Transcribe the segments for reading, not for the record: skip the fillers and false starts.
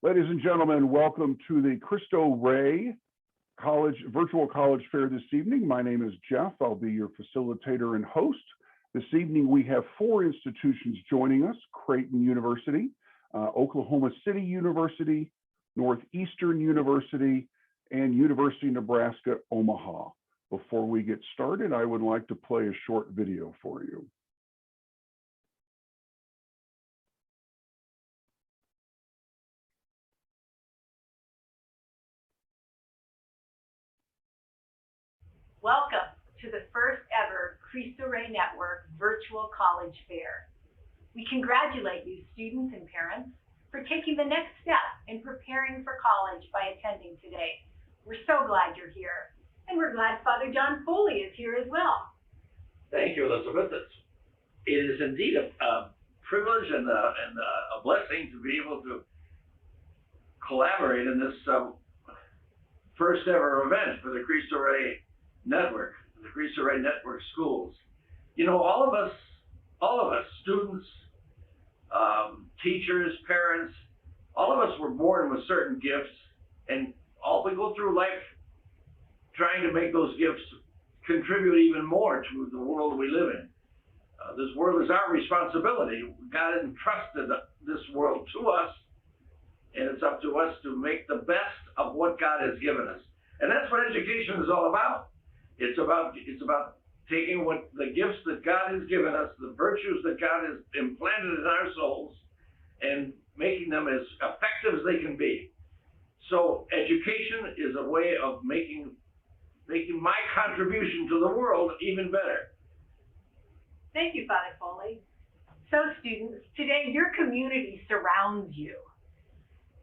Ladies and gentlemen, welcome to the Cristo Rey Virtual College Fair this evening. My name is Jeff. I'll be your facilitator and host. This evening, we have four institutions joining us: Creighton University, Oklahoma City University, Northeastern University, and University of Nebraska, Omaha. Before we get started, I would like to play a short video for you. Welcome to the first ever Cristo Rey Network Virtual College Fair. We congratulate you, students and parents, for taking the next step in preparing for college by attending today. We're so glad you're here, and we're glad Father John Foley is here as well. Thank you, Elizabeth. It is indeed a privilege and a blessing to be able to collaborate in this first ever event for the Cristo Rey Network, the Cristo Rey Network schools. You know, all of us, students, teachers, parents, all of us were born with certain gifts, and we go through life trying to make those gifts contribute even more to the world we live in. This world is our responsibility. God entrusted this world to us, and it's up to us to make the best of what God has given us. And that's what education is all about. It's about taking what the gifts that God has given us, the virtues that God has implanted in our souls, and making them as effective as they can be. So education is a way of making my contribution to the world even better. Thank you, Father Foley. So students, today your community surrounds you.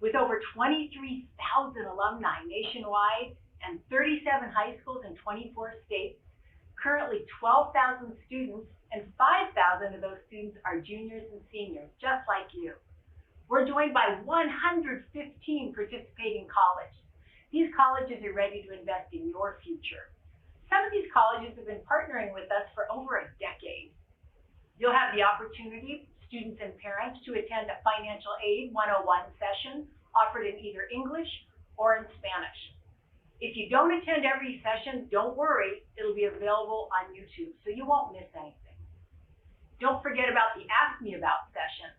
With over 23,000 alumni nationwide and 37 high schools in 24 states, currently 12,000 students, and 5,000 of those students are juniors and seniors, just like you. We're joined by 115 participating colleges. These colleges are ready to invest in your future. Some of these colleges have been partnering with us for over a decade. You'll have the opportunity, students and parents, to attend a Financial Aid 101 session offered in either English or in Spanish. If you don't attend every session, don't worry, it'll be available on YouTube, so you won't miss anything. Don't forget about the Ask Me About session.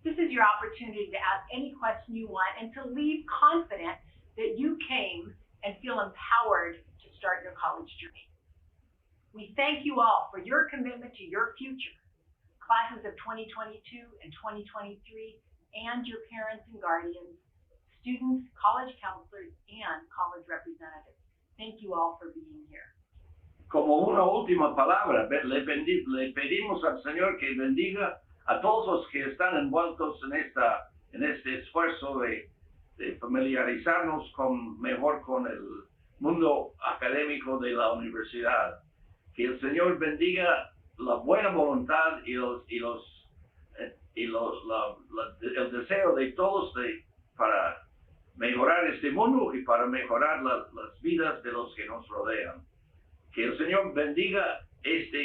This is your opportunity to ask any question you want and to leave confident that you came and feel empowered to start your college journey. We thank you all for your commitment to your future, classes of 2022 and 2023, and your parents and guardians, students, college counselors, and college representatives. Thank you all for being here. Como una última palabra, le pedimos al Señor que bendiga a todos los que están envueltos en este esfuerzo de familiarizarnos mejor con el mundo académico de la universidad. Que el Señor bendiga la buena voluntad y el deseo de todos para mejorar este mundo y para mejorar las vidas de los que nos rodean. Que el Señor bendiga esta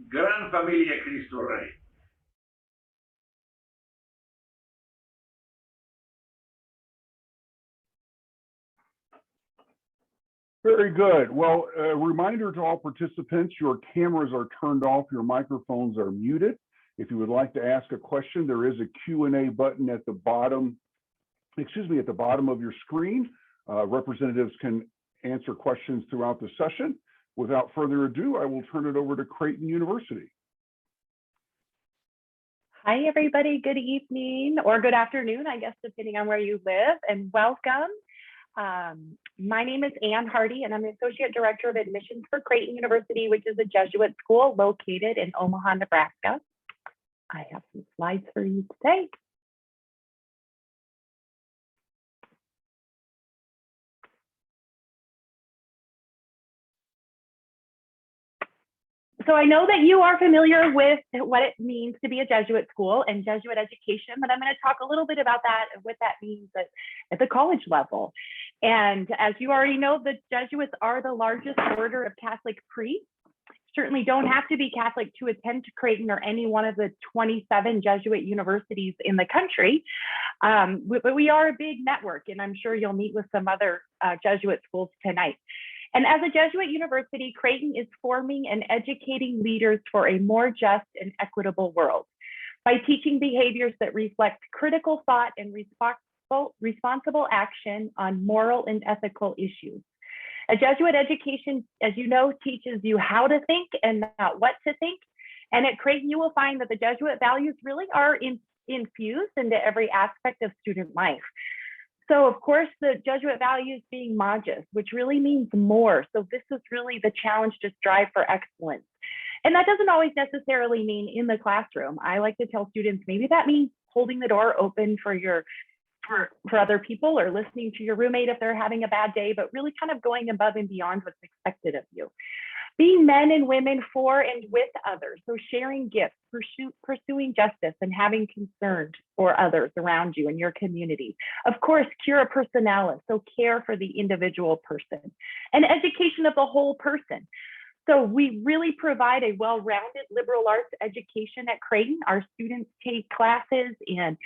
gran familia Cristo Rey. Very good. Well, a reminder to all participants, your cameras are turned off, your microphones are muted. If you would like to ask a question, there is a Q&A button at the bottom of your screen. Representatives can answer questions throughout the session. Without further ado, I will turn it over to Creighton University. Hi, everybody. Good evening or good afternoon, I guess, depending on where you live, and welcome. My name is Ann Hardy, and I'm the Associate Director of Admissions for Creighton University, which is a Jesuit school located in Omaha, Nebraska. I have some slides for you today. So I know that you are familiar with what it means to be a Jesuit school and Jesuit education, but I'm going to talk a little bit about that and what that means at the college level. And as you already know, the Jesuits are the largest order of Catholic priests certainly don't have to be Catholic to attend to Creighton or any one of the 27 Jesuit universities in the country. But we are a big network, and I'm sure you'll meet with some other Jesuit schools tonight. And as a Jesuit university, Creighton is forming and educating leaders for a more just and equitable world by teaching behaviors that reflect critical thought and responsible action on moral and ethical issues. A Jesuit education, as you know, teaches you how to think and not what to think. And at Creighton, you will find that the Jesuit values really are infused into every aspect of student life. So of course, the Jesuit values being magis, which really means more. So this is really the challenge to strive for excellence. And that doesn't always necessarily mean in the classroom. I like to tell students, maybe that means holding the door open for other people, or listening to your roommate if they're having a bad day, but really kind of going above and beyond what's expected of you. Being men and women for and with others, so sharing gifts, pursuing justice, and having concern for others around you and your community. Of course, cura personalis, so care for the individual person, and education of the whole person. So we really provide a well-rounded liberal arts education at Creighton. Our students take classes in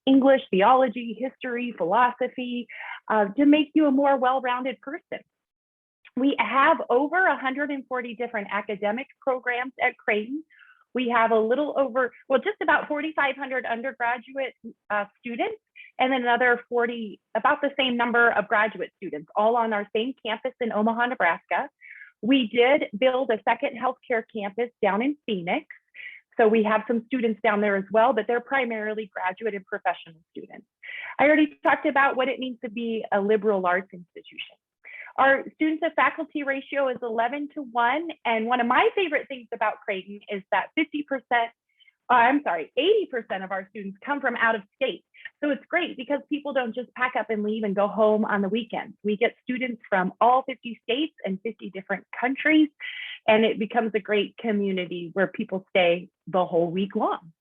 English, theology, history, philosophy, to make you a more well-rounded person. We have over 140 different academic programs at Creighton. We have just about 4,500 undergraduate students, and another 40, about the same number of graduate students, all on our same campus in Omaha, Nebraska. We did build a second healthcare campus down in Phoenix. So we have some students down there as well, but they're primarily graduate and professional students. I already talked about what it means to be a liberal arts institution. Our student to faculty ratio is 11-1. And one of my favorite things about Creighton is that 80% of our students come from out of state. So it's great because people don't just pack up and leave and go home on the weekends. We get students from all 50 states and 50 different countries, and it becomes a great community where people stay the whole week long.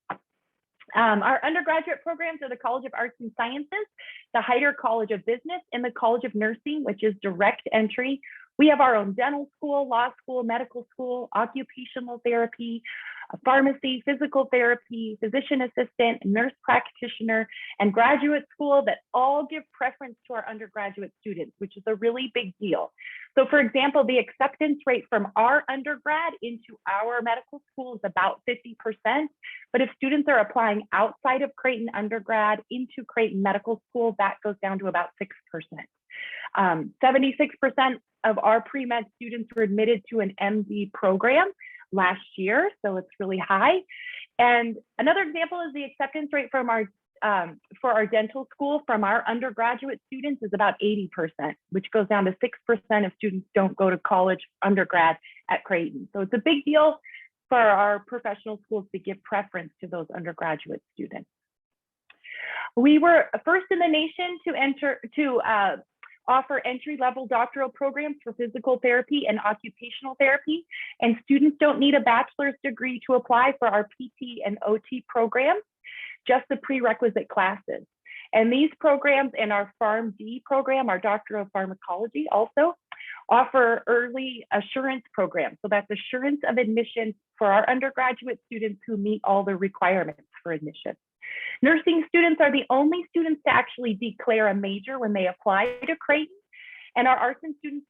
Our undergraduate programs are the College of Arts and Sciences, the Heider College of Business, and the College of Nursing, which is direct entry. We have our own dental school, law school, medical school, occupational therapy, pharmacy, physical therapy, physician assistant, nurse practitioner, and graduate school that all give preference to our undergraduate students, which is a really big deal. So for example, the acceptance rate from our undergrad into our medical school is about 50%, but if students are applying outside of Creighton undergrad into Creighton Medical School, that goes down to about 6%. 76% of our pre-med students were admitted to an MD program last year, so it's really high. And another example is the acceptance rate from for our dental school from our undergraduate students is about 80%, which goes down to 6% of students don't go to college undergrad at Creighton. So it's a big deal for our professional schools to give preference to those undergraduate students. We were first in the nation to offer entry-level doctoral programs for physical therapy and occupational therapy, and students don't need a bachelor's degree to apply for our PT and OT programs, just the prerequisite classes. And these programs and our PharmD program, our Doctor of Pharmacology, also offer early assurance programs. So that's assurance of admission for our undergraduate students who meet all the requirements for admission. Nursing students are the only students to actually declare a major when they apply to Creighton. And our arts and students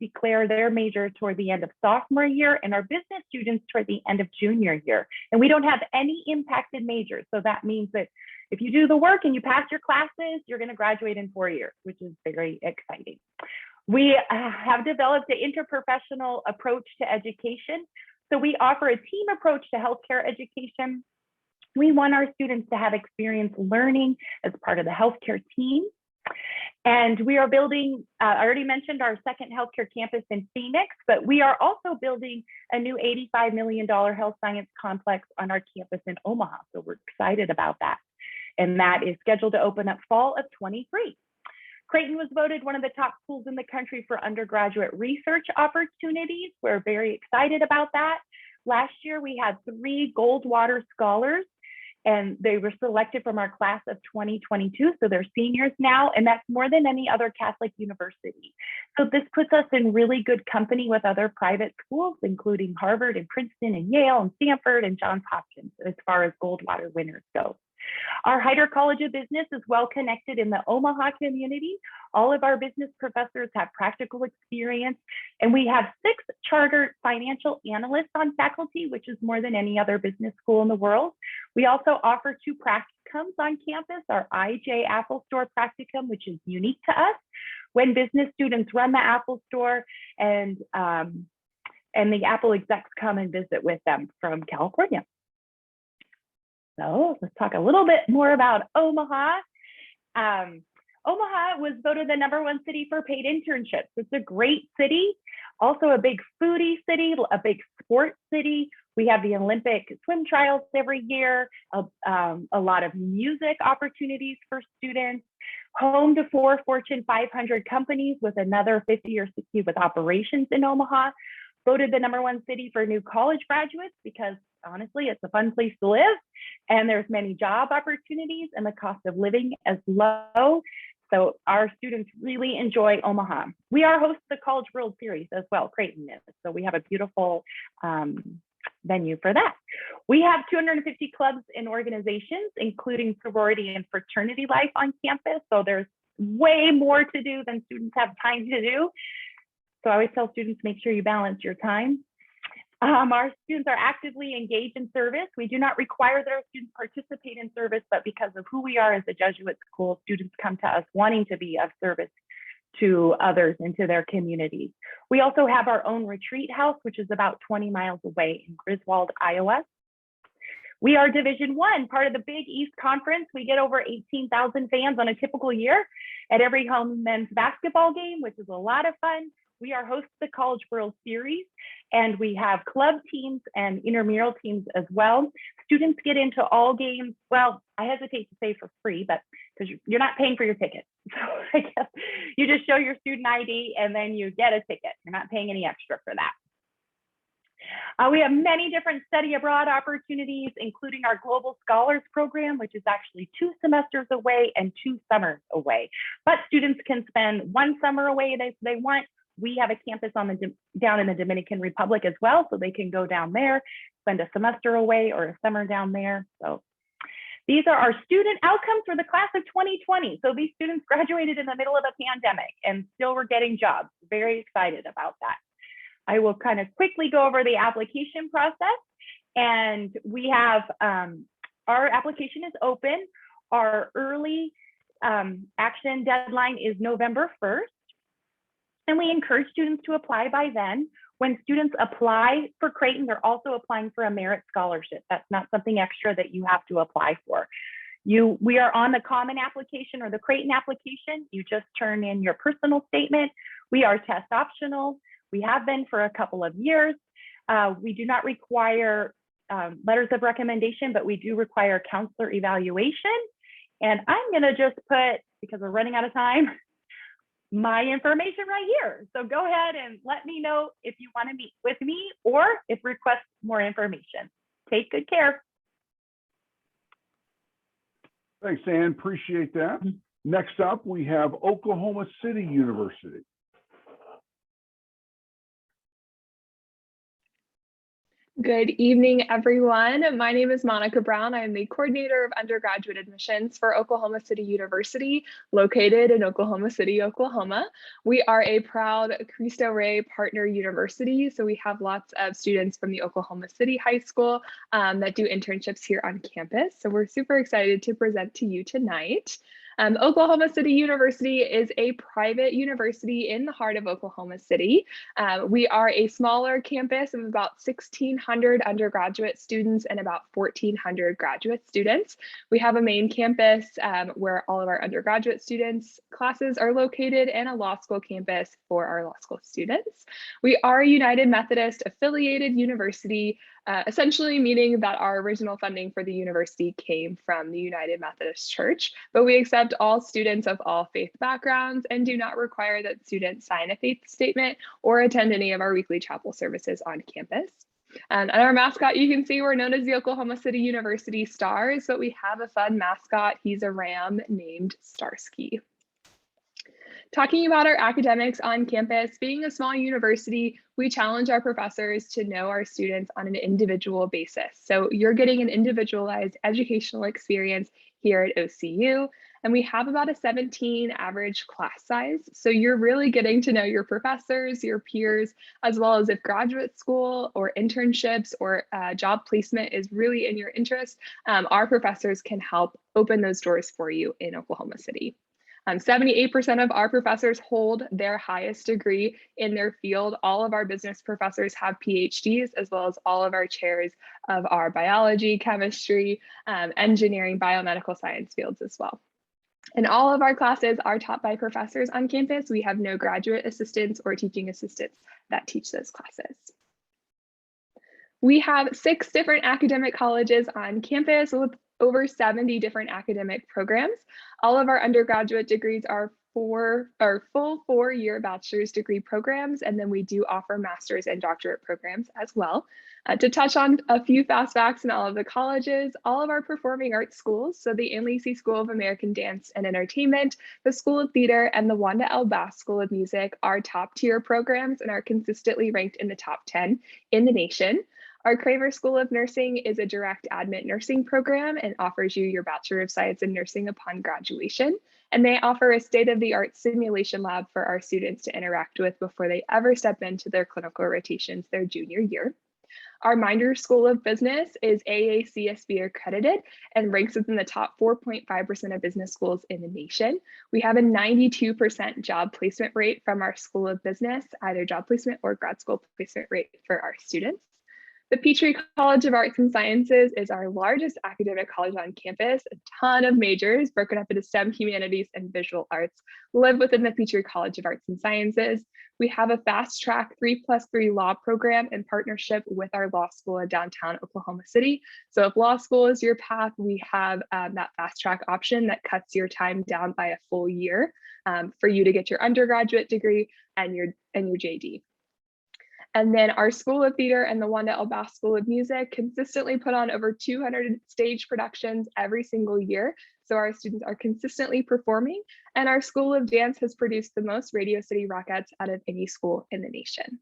declare their major toward the end of sophomore year, and our business students toward the end of junior year. And we don't have any impacted majors. So that means that if you do the work and you pass your classes, you're going to graduate in 4 years, which is very exciting. We have developed an interprofessional approach to education. So we offer a team approach to healthcare education. We want our students to have experience learning as part of the healthcare team. And we are building, I already mentioned our second healthcare campus in Phoenix, but we are also building a new $85 million health science complex on our campus in Omaha. So we're excited about that. And that is scheduled to open up fall of 23. Creighton was voted one of the top schools in the country for undergraduate research opportunities. We're very excited about that. Last year, we had 3 Goldwater scholars, and they were selected from our class of 2022. So they're seniors now, and that's more than any other Catholic university. So this puts us in really good company with other private schools, including Harvard and Princeton and Yale and Stanford and Johns Hopkins, as far as Goldwater winners go. Our Heider College of Business is well connected in the Omaha community. All of our business professors have practical experience, and we have 6 chartered financial analysts on faculty, which is more than any other business school in the world. We also offer 2 practicums on campus, our IJ Apple Store practicum, which is unique to us, when business students run the Apple Store and the Apple execs come and visit with them from California. So let's talk a little bit more about Omaha. Omaha was voted the #1 city for paid internships. It's a great city, also a big foodie city, a big sports city. We have the Olympic swim trials every year, a lot of music opportunities for students, home to 4 Fortune 500 companies with another 50 or 60 with operations in Omaha. Voted the #1 city for new college graduates because honestly, it's a fun place to live and there's many job opportunities and the cost of living is low. So our students really enjoy Omaha. We are host of the College World Series as well, Creighton is. So we have a beautiful venue for that. We have 250 clubs and organizations, including sorority and fraternity life on campus. So there's way more to do than students have time to do. So I always tell students, make sure you balance your time. Our students are actively engaged in service. We do not require that our students participate in service, but because of who we are as a Jesuit school, students come to us wanting to be of service to others and to their communities. We also have our own retreat house, which is about 20 miles away in Griswold, Iowa. We are Division I, part of the Big East Conference. We get over 18,000 fans on a typical year at every home men's basketball game, which is a lot of fun. We are host of the College World Series, and we have club teams and intramural teams as well. Students get into all games. Well, I hesitate to say for free, but because you're not paying for your ticket. So I guess you just show your student ID and then you get a ticket. You're not paying any extra for that. We have many different study abroad opportunities, including our Global Scholars Program, which is actually 2 semesters away and 2 summers away. But students can spend 1 summer away if they want. We have a campus down in the Dominican Republic as well, so they can go down there, spend a semester away or a summer down there. So these are our student outcomes for the class of 2020. So these students graduated in the middle of a pandemic and still were getting jobs. Very excited about that. I will kind of quickly go over the application process. And we have, our application is open. Our early action deadline is November 1st. And we encourage students to apply by then. When students apply for Creighton, they're also applying for a merit scholarship. That's not something extra that you have to apply for. We are on the common application or the Creighton application. You just turn in your personal statement. We are test optional. We have been for a couple of years. We do not require letters of recommendation, but we do require counselor evaluation. And I'm gonna just put, because we're running out of time, my information right here. So go ahead and let me know if you want to meet with me or if request more information. Take good care. Thanks, Ann. Appreciate that. Next up, we have Oklahoma City University. Good evening, everyone. My name is Monica Brown. I am the coordinator of undergraduate admissions for Oklahoma City University, located in Oklahoma City, Oklahoma. We are a proud Cristo Rey partner university, so we have lots of students from the Oklahoma City High School that do internships here on campus. So we're super excited to present to you tonight. Oklahoma City University is a private university in the heart of Oklahoma City. We are a smaller campus of about 1,600 undergraduate students and about 1,400 graduate students. We have a main campus where all of our undergraduate students' classes are located and a law school campus for our law school students. We are a United Methodist affiliated university, essentially meaning that our original funding for the university came from the United Methodist Church, but we accept all students of all faith backgrounds and do not require that students sign a faith statement or attend any of our weekly chapel services on campus. And our mascot, you can see we're known as the Oklahoma City University Stars, but we have a fun mascot. He's a ram named Starsky. Talking about our academics on campus, being a small university, we challenge our professors to know our students on an individual basis. So you're getting an individualized educational experience here at OCU, and we have about a 17 average class size. So you're really getting to know your professors, your peers, as well as if graduate school or internships or job placement is really in your interest, our professors can help open those doors for you in Oklahoma City. 78% of our professors hold their highest degree in their field. All of our business professors have PhDs, as well as all of our chairs of our biology, chemistry, engineering, biomedical science fields as well. And all of our classes are taught by professors on campus. We have no graduate assistants or teaching assistants that teach those classes. We have 6 different academic colleges on campus with over 70 different academic programs. All of our undergraduate degrees are full 4-year bachelor's degree programs, and then we do offer master's and doctorate programs as well. To touch on a few fast facts in all of the colleges, all of our performing arts schools, so the NLC School of American Dance and Entertainment, the School of Theater, and the Wanda L. Bass School of Music are top tier programs and are consistently ranked in the top 10 in the nation. Our Kramer School of Nursing is a direct admit nursing program and offers you your Bachelor of Science in Nursing upon graduation. And they offer a state-of-the-art simulation lab for our students to interact with before they ever step into their clinical rotations their junior year. Our Minder School of Business is AACSB accredited and ranks within the top 4.5% of business schools in the nation. We have a 92% job placement rate from our School of Business, either job placement or grad school placement rate for our students. The Petrie College of Arts and Sciences is our largest academic college on campus. A ton of majors broken up into STEM, humanities, and visual arts live within the Petrie College of Arts and Sciences. We have a fast track 3+3 law program in partnership with our law school in downtown Oklahoma City. So if law school is your path, we have that fast track option that cuts your time down by a full year for you to get your undergraduate degree and your JD. And then our School of Theater and the Wanda L. Bass School of Music consistently put on over 200 stage productions every single year. So our students are consistently performing, and our School of Dance has produced the most Radio City Rockettes out of any school in the nation.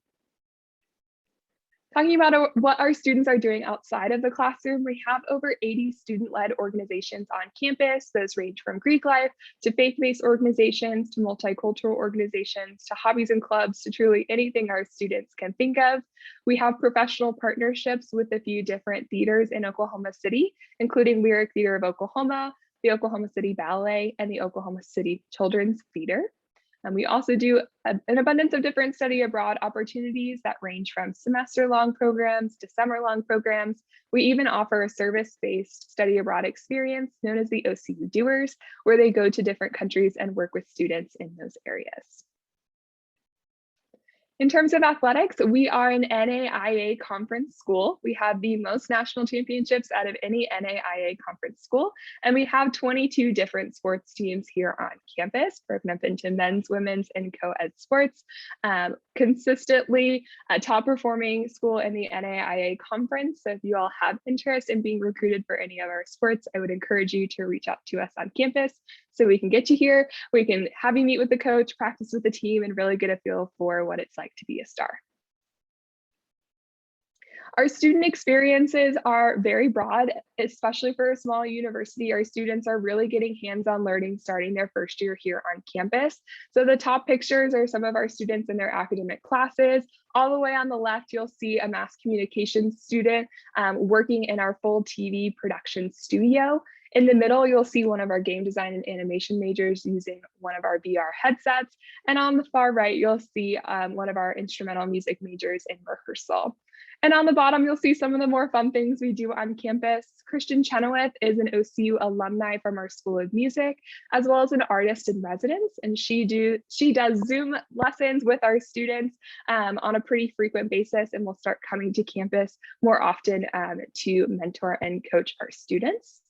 Talking about what our students are doing outside of the classroom, we have over 80 student-led organizations on campus. Those range from Greek life to faith-based organizations to multicultural organizations to hobbies and clubs to truly anything our students can think of. We have professional partnerships with a few different theaters in Oklahoma City, including Lyric Theater of Oklahoma, the Oklahoma City Ballet, and the Oklahoma City Children's Theater. And we also do an abundance of different study abroad opportunities that range from semester-long programs to summer-long programs. We even offer a service-based study abroad experience known as the OCU Doers, where they go to different countries and work with students in those areas. In terms of athletics, we are an NAIA conference school. We have the most national championships out of any NAIA conference school, and we have 22 different sports teams here on campus, broken up into men's, women's, and co-ed sports. Consistently a top performing school in the NAIA conference. So if you all have interest in being recruited for any of our sports, I would encourage you to reach out to us on campus so we can get you here. We can have you meet with the coach, practice with the team, and really get a feel for what it's like to be a star. Our student experiences are very broad, especially for a small university. Our students are really getting hands-on learning starting their first year here on campus. So the top pictures are some of our students in their academic classes. All the way on the left, you'll see a mass communications student working in our full TV production studio. In the middle, you'll see one of our game design and animation majors using one of our VR headsets. And on the far right, you'll see one of our instrumental music majors in rehearsal. And on the bottom, you'll see some of the more fun things we do on campus. Christian Chenoweth is an OCU alumni from our School of Music, as well as an artist in residence. And she does Zoom lessons with our students on a pretty frequent basis, and will start coming to campus more often to mentor and coach our students.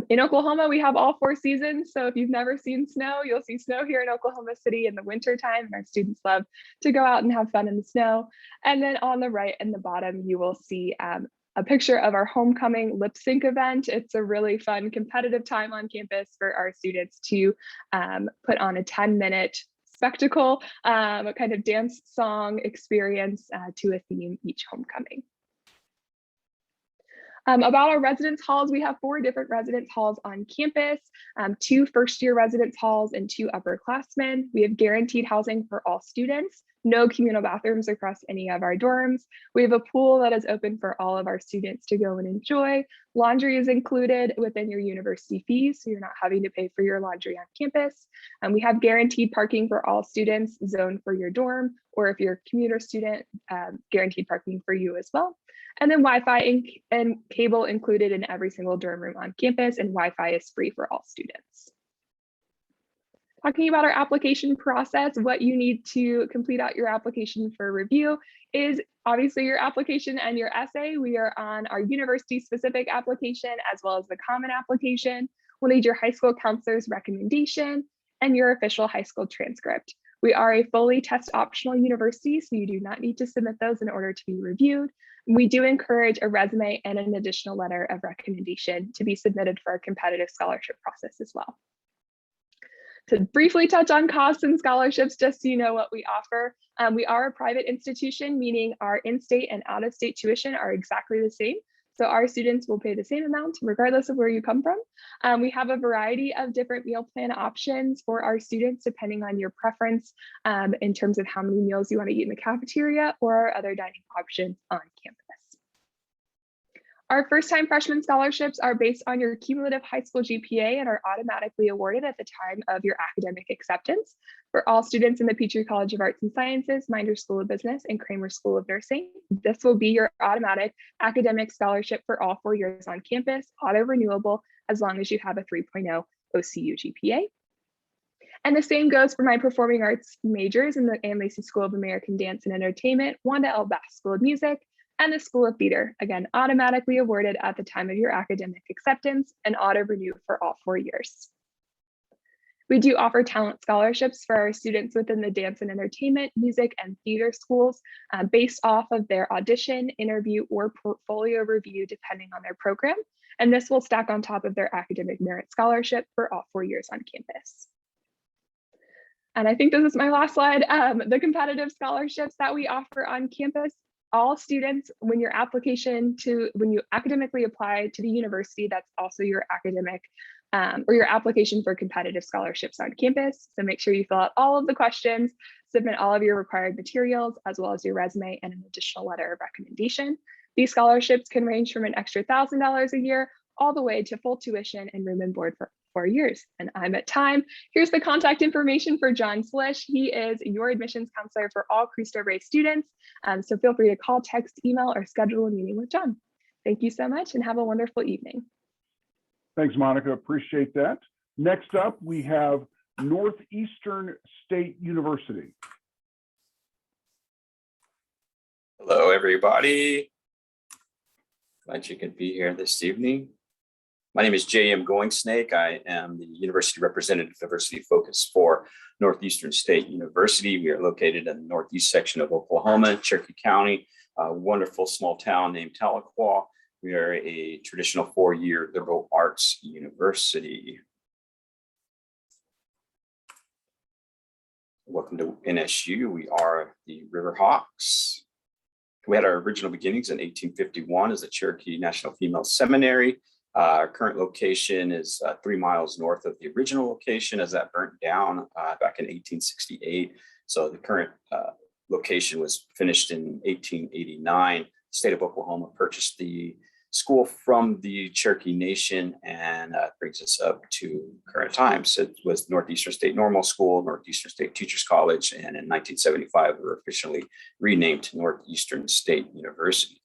In Oklahoma, we have all 4 seasons. So if you've never seen snow, you'll see snow here in Oklahoma City in the winter time. And our students love to go out and have fun in the snow. And then on the right and the bottom, you will see a picture of our homecoming lip sync event. It's a really fun competitive time on campus for our students to put on a 10-minute spectacle, a kind of dance song experience to a theme each homecoming. About our residence halls, we have 4 different residence halls on campus, 2 first-year residence halls and 2 upperclassmen. We have guaranteed housing for all students, no communal bathrooms across any of our dorms. We have a pool that is open for all of our students to go and enjoy. Laundry is included within your university fees, so you're not having to pay for your laundry on campus. We have guaranteed parking for all students zoned for your dorm, or if you're a commuter student, guaranteed parking for you as well. And then Wi-Fi and cable included in every single dorm room on campus, and Wi-Fi is free for all students. Talking about our application process, what you need to complete out your application for review is obviously your application and your essay. We are on our university specific application as well as the common application. We'll need your high school counselor's recommendation and your official high school transcript. We are a fully test optional university, so you do not need to submit those in order to be reviewed. We do encourage a resume and an additional letter of recommendation to be submitted for our competitive scholarship process as well. To briefly touch on costs and scholarships, just so you know what we offer. We are a private institution, meaning our in-state and out-of-state tuition are exactly the same. So our students will pay the same amount regardless of where you come from. We have a variety of different meal plan options for our students, depending on your preference in terms of how many meals you want to eat in the cafeteria or other dining options on campus. Our first-time freshman scholarships are based on your cumulative high school GPA and are automatically awarded at the time of your academic acceptance. For all students in the Petrie College of Arts and Sciences, Minder School of Business, and Kramer School of Nursing, this will be your automatic academic scholarship for all 4 years on campus, auto-renewable, as long as you have a 3.0 OCU GPA. And the same goes for my performing arts majors in the Ann Lacey School of American Dance and Entertainment, Wanda L. Bass School of Music, and the School of Theater, again, automatically awarded at the time of your academic acceptance and auto-renew for all 4 years. We do offer talent scholarships for our students within the dance and entertainment, music, and theater schools based off of their audition, interview, or portfolio review, depending on their program. And this will stack on top of their academic merit scholarship for all 4 years on campus. And I think this is my last slide, the competitive scholarships that we offer on campus. All students, when you academically apply to the university, that's also your academic or your application for competitive scholarships on campus. So make sure you fill out all of the questions, submit all of your required materials, as well as your resume and an additional letter of recommendation. These scholarships can range from an extra $1,000 a year all the way to full tuition and room and board for 4 years. And I'm at time. Here's the contact information for John Slish. He is your admissions counselor for all Cristo Rey students. So feel free to call, text, email, or schedule a meeting with John. Thank you so much and have a wonderful evening. Thanks, Monica. Appreciate that. Next up, we have Northeastern State University. Hello, everybody. Glad you could be here this evening. My name is J.M. Goingsnake. I am the University Representative Diversity Focus for Northeastern State University. We are located in the northeast section of Oklahoma, Cherokee County, a wonderful small town named Tahlequah. We are a traditional 4-year liberal arts university. Welcome to NSU. We are the Riverhawks. We had our original beginnings in 1851 as the Cherokee National Female Seminary. Our current location is 3 miles north of the original location, as that burnt down back in 1868. So the current location was finished in 1889. The state of Oklahoma purchased the school from the Cherokee Nation, and brings us up to current times. It was Northeastern State Normal School, Northeastern State Teachers College, and in 1975, we were officially renamed Northeastern State University.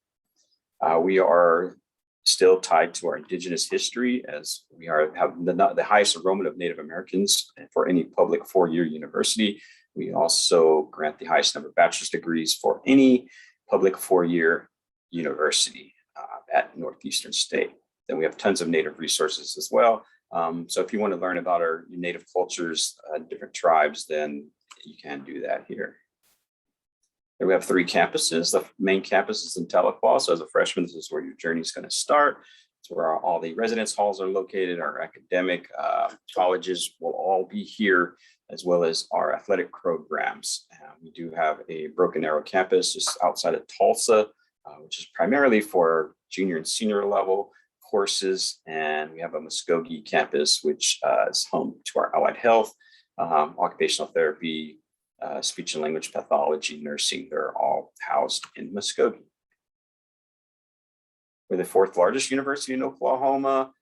We are still tied to our indigenous history, as we have the highest enrollment of Native Americans for any public 4-year university. We also grant the highest number of bachelor's degrees for any public 4-year university at Northeastern State. Then we have tons of native resources as well. So if you want to learn about our native cultures, different tribes, then you can do that here. Here we have 3 campuses. The main campus is in Tahlequah. So as a freshman, this is where your journey is going to start. It's where all the residence halls are located. Our academic colleges will all be here, as well as our athletic programs. We do have a Broken Arrow campus just outside of Tulsa, which is primarily for junior and senior level courses. And we have a Muskogee campus, which is home to our allied health, occupational therapy, speech and language pathology, nursing. They're all housed in Muskogee. We're the 4th largest university in Oklahoma.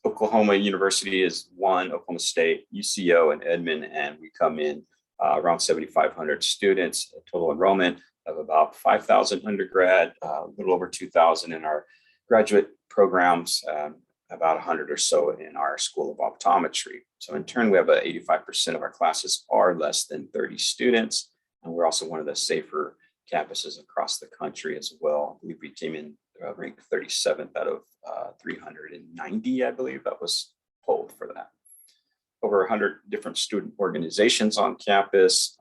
Oklahoma University is 1, Oklahoma State, UCO, and Edmond, and we come in around 7,500 students, a total enrollment of about 5,000 undergrad, a little over 2,000 in our graduate programs, about 100 or so in our School of Optometry. So in turn, we have 85% of our classes are less than 30 students, and we're also one of the safer campuses across the country as well. I believe we came in ranked 37th out of 390, I believe that was polled for that. Over 100 different student organizations on campus.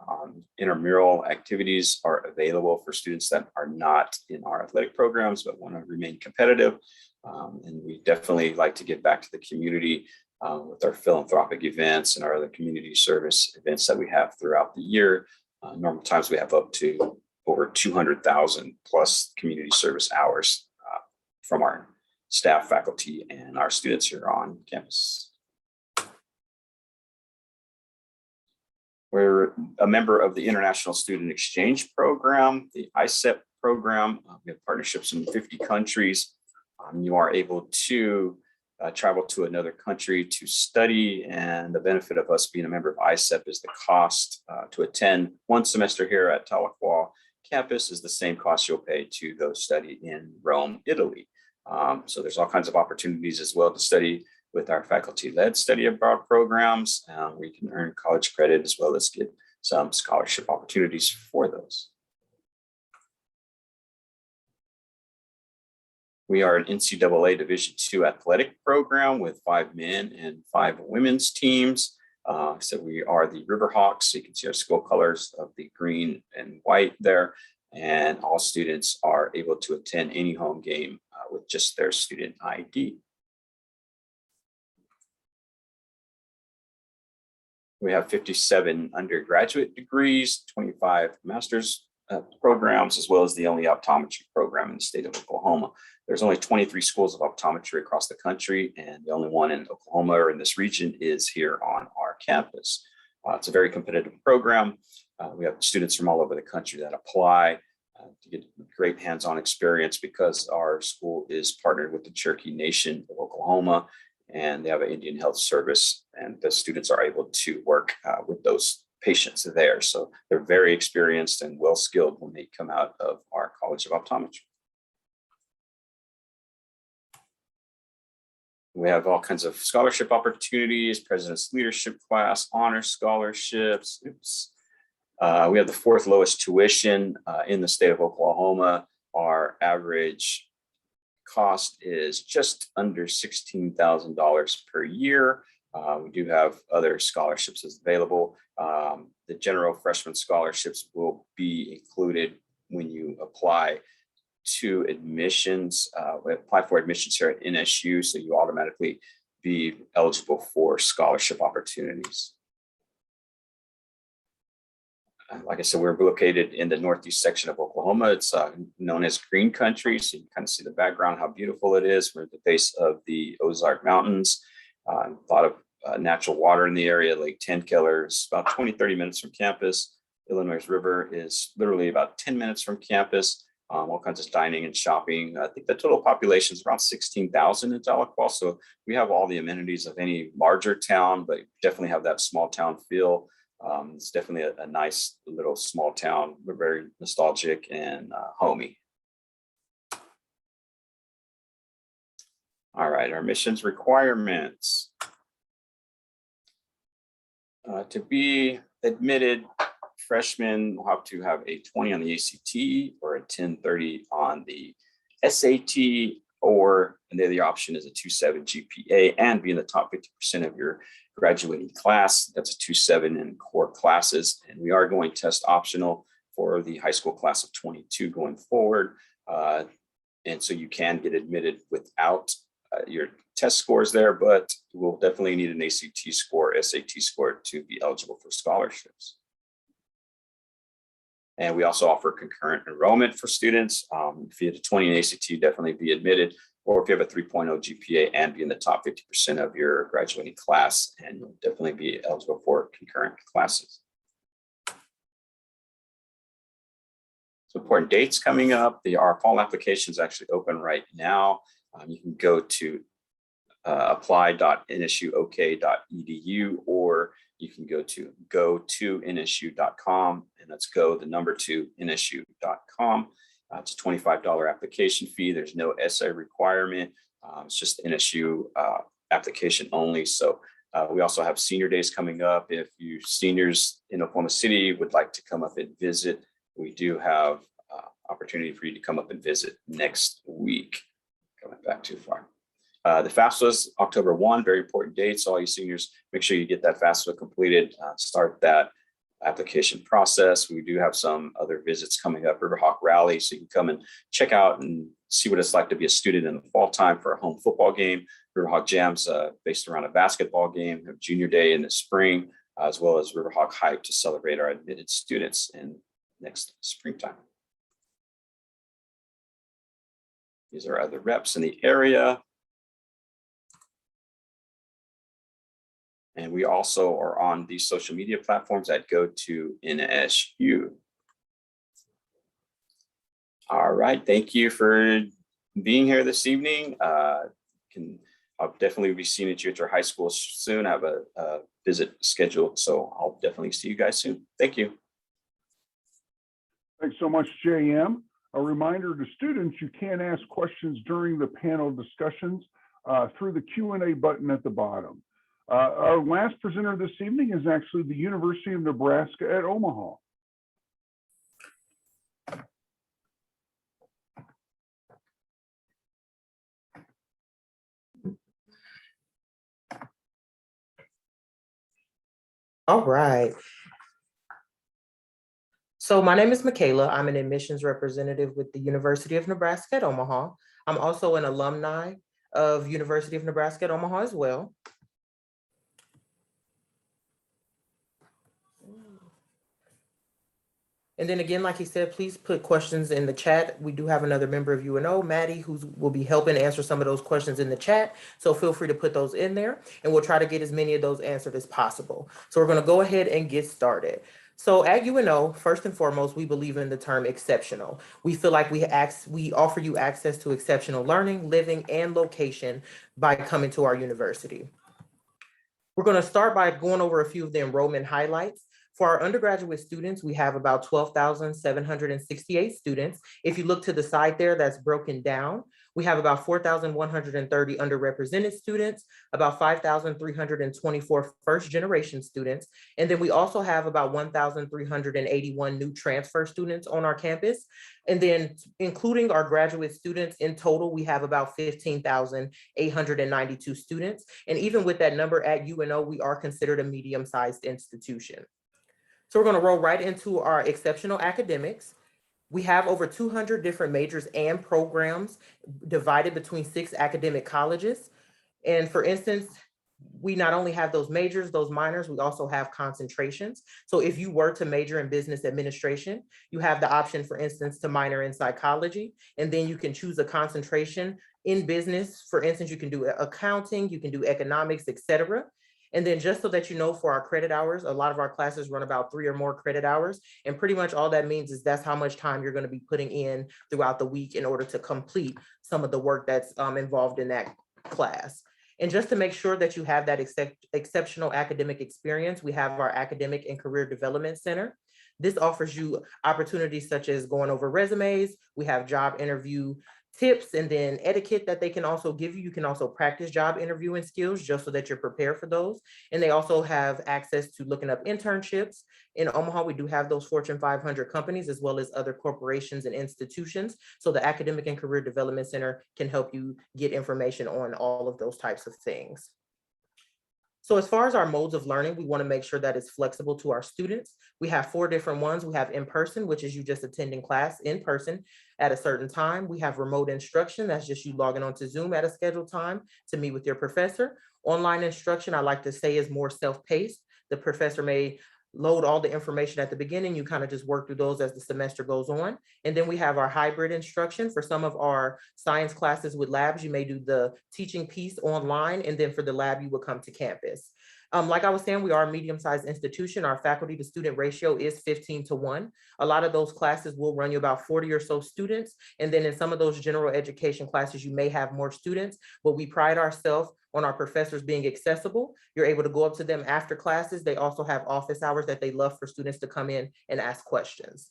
Intramural activities are available for students that are not in our athletic programs but want to remain competitive. And we definitely like to give back to the community with our philanthropic events and our other community service events that we have throughout the year. Normal times we have up to over 200,000 plus community service hours from our staff, faculty, and our students here on campus. We're a member of the International Student Exchange Program, the ISEP program. We have partnerships in 50 countries. You are able to travel to another country to study, and the benefit of us being a member of ISEP is the cost to attend 1 semester here at Tahlequah campus is the same cost you'll pay to go study in Rome, Italy. So there's all kinds of opportunities as well to study with our faculty-led study abroad programs. We can earn college credit as well as get some scholarship opportunities for those. We are an NCAA Division II athletic program with 5 men and 5 women's teams. So we are the Riverhawks. So you can see our school colors of the green and white there. And all students are able to attend any home game with just their student ID. We have 57 undergraduate degrees, 25 master's programs, as well as the only optometry program in the state of Oklahoma. There's only 23 schools of optometry across the country, and the only one in Oklahoma or in this region is here on our campus. It's a very competitive program. We have students from all over the country that apply to get great hands-on experience because our school is partnered with the Cherokee Nation of Oklahoma, and they have an Indian Health Service, and the students are able to work with those patients there. So they're very experienced and well-skilled when they come out of our College of Optometry. We have all kinds of scholarship opportunities, President's Leadership Class, honor scholarships. We have the 4th lowest tuition in the state of Oklahoma. Our average cost is just under $16,000 per year. We do have other scholarships available. The general freshman scholarships will be included when you apply to admissions. We apply for admissions here at NSU, so you automatically be eligible for scholarship opportunities. Like I said, we're located in the northeast section of Oklahoma. It's known as Green Country, so you can kind of see the background, how beautiful it is. We're at the base of the Ozark Mountains. A lot of natural water in the area, Lake Tenkiller is about 20-30 minutes from campus. Illinois River is literally about 10 minutes from campus. All kinds of dining and shopping. I think the total population is around 16,000 in Tahlequah. So we have all the amenities of any larger town, but definitely have that small town feel. It's definitely a nice little small town. We're very nostalgic and homey. All right, our missions requirements. To be admitted, freshmen will have to have a 20 on the ACT or a 1030 on the SAT. and the other option is a 2.7 GPA and be in the top 50% of your graduating class. That's a 2.7 in core classes. And we are going test optional for the high school class of 22 going forward. And so you can get admitted without your test scores there, but we'll definitely need an ACT score, SAT score to be eligible for scholarships. And we also offer concurrent enrollment for students. If you have a 20 in ACT, definitely be admitted, or if you have a 3.0 GPA and be in the top 50% of your graduating class, and you'll definitely be eligible for concurrent classes. So important dates coming up. Our fall application is actually open right now. You can go to apply.nsuok.edu, or you can go to go2nsu.com, and let's go the number 2nsu.com. It's a $25 application fee. There's no essay requirement. It's just NSU application only. So we also have senior days coming up. If you seniors in Oklahoma City would like to come up and visit, we do have opportunity for you to come up and visit next week. Going back too far. The FAFSA is October 1, very important date. So all you seniors, make sure you get that FAFSA completed, start that application process. We do have some other visits coming up, Riverhawk Rally, so you can come and check out and see what it's like to be a student in the fall time for a home football game. Riverhawk Jams based around a basketball game, have Junior Day in the spring, as well as Riverhawk Hype to celebrate our admitted students in next springtime. These are other reps in the area. And we also are on these social media platforms at Go2NSU. All right, thank you for being here this evening. I'll definitely be seeing you at your high school soon. I have a visit scheduled, so I'll definitely see you guys soon. Thank you. Thanks so much, JM. A reminder to students, you can ask questions during the panel discussions through the Q&A button at the bottom. Our last presenter this evening is actually the University of Nebraska at Omaha. All right. So my name is Michaela. I'm an admissions representative with the University of Nebraska at Omaha. I'm also an alumni of University of Nebraska at Omaha as well. And then again, like he said, please put questions in the chat. We do have another member of UNO, Maddie, who will be helping answer some of those questions in the chat. So feel free to put those in there, and we'll try to get as many of those answered as possible. So we're going to go ahead and get started. So at UNO, first and foremost, we believe in the term exceptional. We feel like we offer you access to exceptional learning, living, and location by coming to our university. We're going to start by going over a few of the enrollment highlights. For our undergraduate students, we have about 12,768 students. If you look to the side there, that's broken down. We have about 4,130 underrepresented students, about 5,324 first-generation students, and then we also have about 1,381 new transfer students on our campus. And then including our graduate students, in total, we have about 15,892 students. And even with that number at UNO, we are considered a medium-sized institution. So we're going to roll right into our exceptional academics. We have over 200 different majors and programs divided between 6 academic colleges. And for instance, we not only have those majors, those minors, we also have concentrations. So if you were to major in business administration, you have the option, for instance, to minor in psychology, and then you can choose a concentration in business. For instance, you can do accounting, you can do economics, etc. And then just so that you know, for our credit hours, a lot of our classes run about 3 or more credit hours. And pretty much all that means is that's how much time you're going to be putting in throughout the week in order to complete some of the work that's involved in that class. And just to make sure that you have that exceptional academic experience, we have our Academic and Career Development Center. This offers you opportunities such as going over resumes. We have job interview tips and then etiquette that they can also give you. You can also practice job interviewing skills just so that you're prepared for those. And they also have access to looking up internships. In Omaha, we do have those Fortune 500 companies as well as other corporations and institutions. So the Academic and Career Development Center can help you get information on all of those types of things. So as far as our modes of learning, we want to make sure that it's flexible to our students. We have 4 different ones. We have in person, which is you just attending class in person at a certain time. We have remote instruction. That's just you logging onto Zoom at a scheduled time to meet with your professor. Online instruction, I like to say, is more self-paced. The professor may load all the information at the beginning. You kind of just work through those as the semester goes on. And then we have our hybrid instruction. For some of our science classes with labs, you may do the teaching piece online, and then for the lab, you will come to campus. Like I was saying, we are a medium-sized institution. Our faculty to student ratio is 15:1. A lot of those classes will run you about 40 or so students. And then in some of those general education classes, you may have more students, but we pride ourselves on our professors being accessible. You're able to go up to them after classes. They also have office hours that they love for students to come in and ask questions.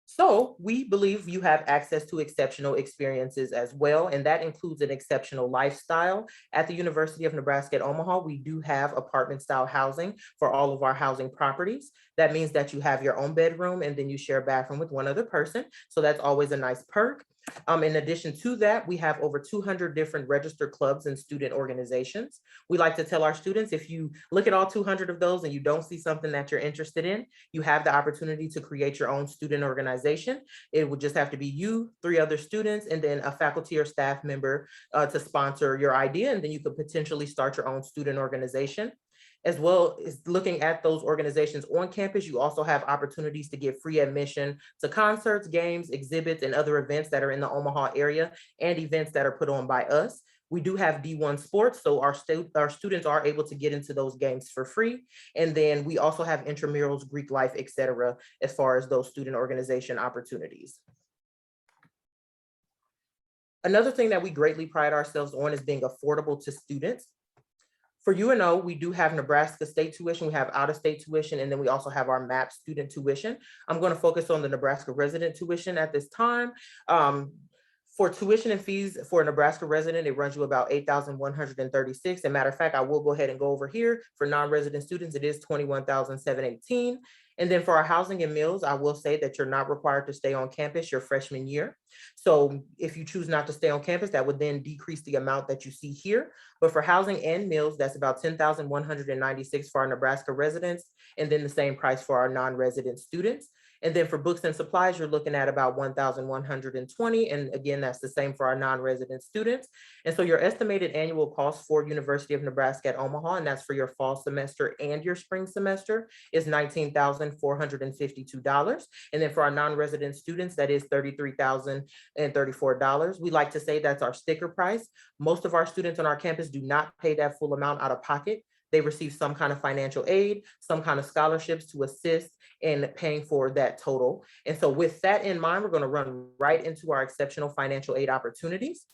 So we believe you have access to exceptional experiences as well, and that includes an exceptional lifestyle. At the University of Nebraska at Omaha, we do have apartment style housing for all of our housing properties. That means that you have your own bedroom and then you share a bathroom with one other person. So that's always a nice perk. In addition to that, we have over 200 different registered clubs and student organizations. We like to tell our students, if you look at all 200 of those and you don't see something that you're interested in, you have the opportunity to create your own student organization. It would just have to be you, 3 other students, and then a faculty or staff member to sponsor your idea. And then you could potentially start your own student organization. As well as looking at those organizations on campus, you also have opportunities to get free admission to concerts, games, exhibits, and other events that are in the Omaha area and events that are put on by us. We do have D1 sports, so our students are able to get into those games for free. And then we also have intramurals, Greek life, etc., as far as those student organization opportunities. Another thing that we greatly pride ourselves on is being affordable to students. For UNO, we do have Nebraska state tuition, we have out-of-state tuition, and then we also have our MAP student tuition. I'm going to focus on the Nebraska resident tuition at this time. For tuition and fees for a Nebraska resident, it runs you about $8,136. As a matter of fact, I will go ahead and go over here. For non-resident students, it is $21,718. And then for our housing and meals, I will say that you're not required to stay on campus your freshman year. So if you choose not to stay on campus, that would then decrease the amount that you see here. But for housing and meals, that's about $10,196 for our Nebraska residents, and then the same price for our non-resident students. And then for books and supplies, you're looking at about $1,120. And again, that's the same for our non-resident students. And so your estimated annual cost for University of Nebraska at Omaha, and that's for your fall semester and your spring semester, is $19,452. And then for our non-resident students, that is $33,034. We like to say that's our sticker price. Most of our students on our campus do not pay that full amount out of pocket. They receive some kind of financial aid, some kind of scholarships to assist in paying for that total. And so with that in mind, we're going to run right into our exceptional financial aid opportunities.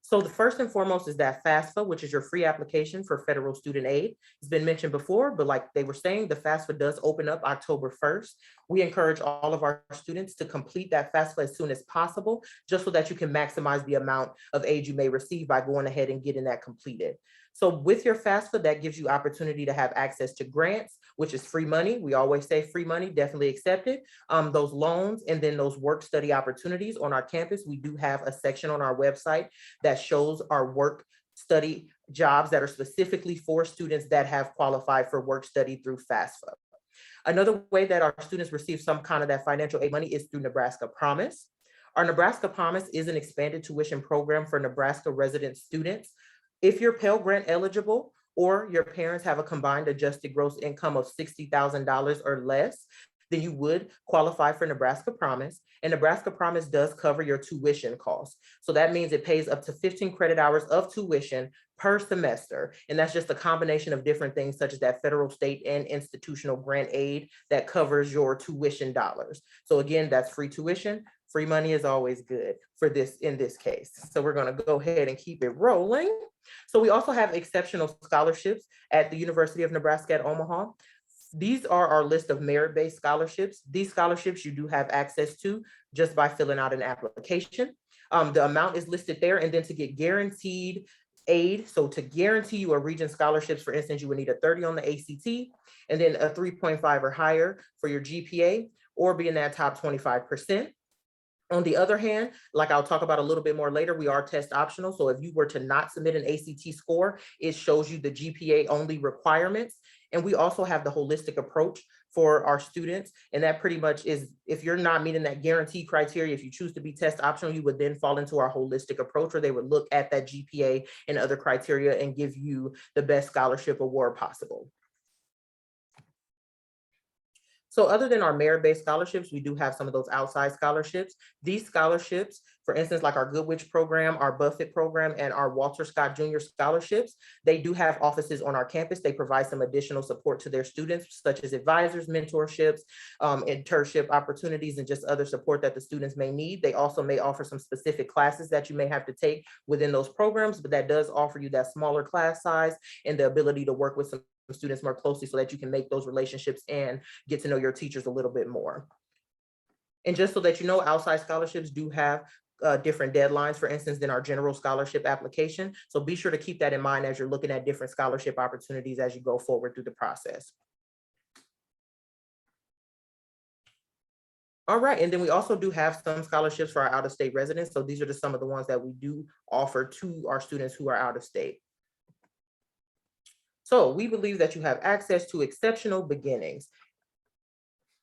So the first and foremost is that FAFSA, which is your free application for federal student aid. It's been mentioned before, but like they were saying, the FAFSA does open up October 1st. We encourage all of our students to complete that FAFSA as soon as possible, just so that you can maximize the amount of aid you may receive by going ahead and getting that completed. So with your FAFSA, that gives you opportunity to have access to grants, which is free money. We always say free money, definitely accepted. Those loans, and then those work study opportunities on our campus. We do have a section on our website that shows our work study jobs that are specifically for students that have qualified for work study through FAFSA. Another way that our students receive some kind of that financial aid money is through Nebraska Promise. Our Nebraska Promise is an expanded tuition program for Nebraska resident students. If you're Pell Grant eligible, or your parents have a combined adjusted gross income of $60,000 or less, then you would qualify for Nebraska Promise. And Nebraska Promise does cover your tuition costs. So that means it pays up to 15 credit hours of tuition per semester. And that's just a combination of different things, such as that federal, state, and institutional grant aid that covers your tuition dollars. So again, that's free tuition. Free money is always good for this in this case. So we're going to go ahead and keep it rolling. So we also have exceptional scholarships at the University of Nebraska at Omaha. These are our list of merit-based scholarships. These scholarships you do have access to just by filling out an application. The amount is listed there, and then to get guaranteed aid, so to guarantee you a region scholarships, for instance, you would need a 30 on the ACT, and then a 3.5 or higher for your GPA, or be in that top 25%. On the other hand, like I'll talk about a little bit more later, we are test optional. So if you were to not submit an ACT score, it shows you the GPA only requirements. And we also have the holistic approach for our students. And that pretty much is, if you're not meeting that guarantee criteria, if you choose to be test optional, you would then fall into our holistic approach, where they would look at that GPA and other criteria and give you the best scholarship award possible. So other than our merit-based scholarships, we do have some of those outside scholarships. These scholarships, for instance, like our Good Witch program, our Buffett program, and our Walter Scott Jr. scholarships, they do have offices on our campus. They provide some additional support to their students, such as advisors, mentorships, internship opportunities, and just other support that the students may need. They also may offer some specific classes that you may have to take within those programs, but that does offer you that smaller class size and the ability to work with some students more closely so that you can make those relationships and get to know your teachers a little bit more. And just so that you know, outside scholarships do have different deadlines, for instance, than our general scholarship application. So be sure to keep that in mind as you're looking at different scholarship opportunities as you go forward through the process. All right, and then we also do have some scholarships for our out-of-state residents. So these are just some of the ones that we do offer to our students who are out of state. So we believe that you have access to exceptional beginnings.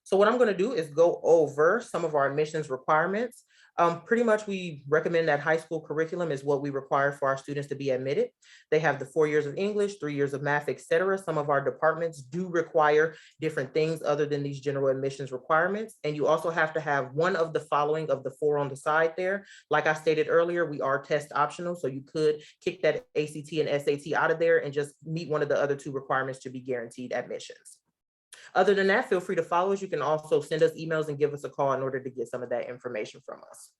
So what I'm going to do is go over some of our admissions requirements. Pretty much we recommend that high school curriculum is what we require for our students to be admitted. They have the 4 years of English, 3 years of math, etc. Some of our departments do require different things other than these general admissions requirements. And you also have to have one of the following of the 4 on the side there. Like I stated earlier, we are test optional, so you could kick that ACT and SAT out of there and just meet one of the other 2 requirements to be guaranteed admissions. Other than that, feel free to follow us. You can also send us emails and give us a call in order to get some of that information from us.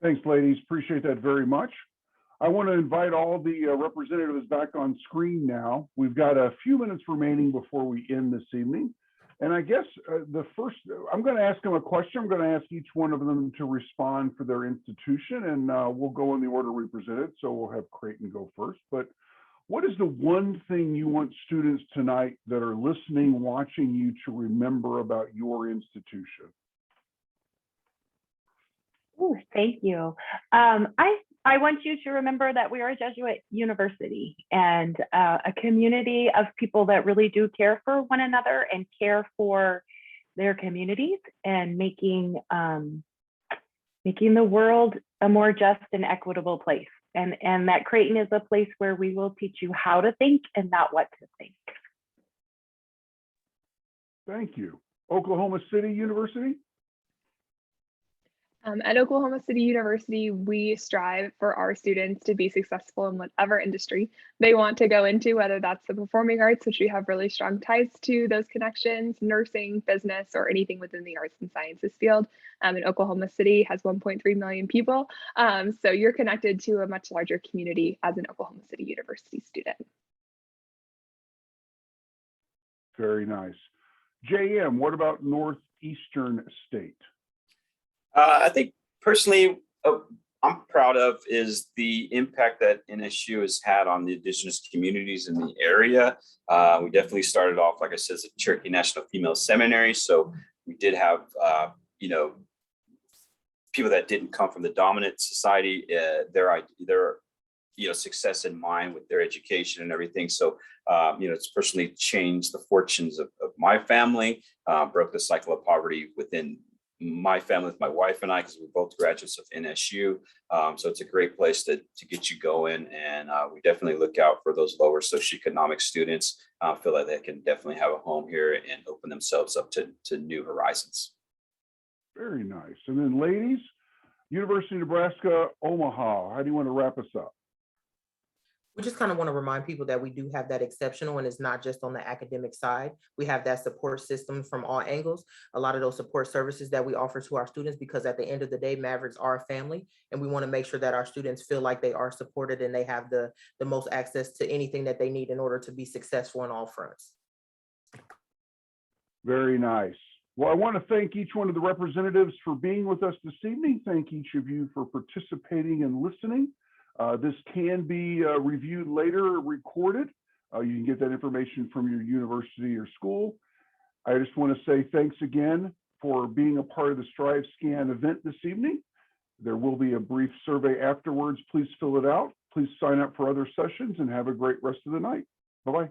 Thanks, ladies. Appreciate that very much. I want to invite all the representatives back on screen now. We've got a few minutes remaining before we end this evening. And I guess I'm going to ask them a question. I'm going to ask each one of them to respond for their institution, and we'll go in the order we presented. So we'll have Creighton go first. But what is the one thing you want students tonight that are listening, watching you to remember about your institution? Ooh, thank you. I want you to remember that we are a Jesuit university and a community of people that really do care for one another and care for their communities and making the world a more just and equitable place. And that Creighton is a place where we will teach you how to think and not what to think. Thank you. Oklahoma City University? At Oklahoma City University, we strive for our students to be successful in whatever industry they want to go into, whether that's the performing arts, which we have really strong ties to those connections, nursing, business, or anything within the arts and sciences field. And Oklahoma City has 1.3 million people. So you're connected to a much larger community as an Oklahoma City University student. Very nice. JM, what about Northeastern State? I think personally, I'm proud of is the impact that NSU has had on the indigenous communities in the area. We definitely started off, like I said, as a Cherokee National Female Seminary. So we did have, people that didn't come from the dominant society, their success in mind with their education and everything. So, it's personally changed the fortunes of my family, broke the cycle of poverty within my family with my wife and I, because we're both graduates of NSU. So it's a great place to get you going. And we definitely look out for those lower socioeconomic students, feel like they can definitely have a home here and open themselves up to new horizons. Very nice. And then ladies, University of Nebraska, Omaha, how do you want to wrap us up? We just kind of want to remind people that we do have that exceptional, and it's not just on the academic side. We have that support system from all angles, a lot of those support services that we offer to our students, because at the end of the day, Mavericks are a family, and we want to make sure that our students feel like they are supported and they have the most access to anything that they need in order to be successful in all fronts. Very nice. Well, I want to thank each one of the representatives for being with us this evening. Thank each of you for participating and listening. This can be reviewed later or recorded. You can get that information from your university or school. I just want to say thanks again for being a part of the Strive Scan event this evening. There will be a brief survey afterwards. Please fill it out. Please sign up for other sessions and have a great rest of the night. Bye-bye.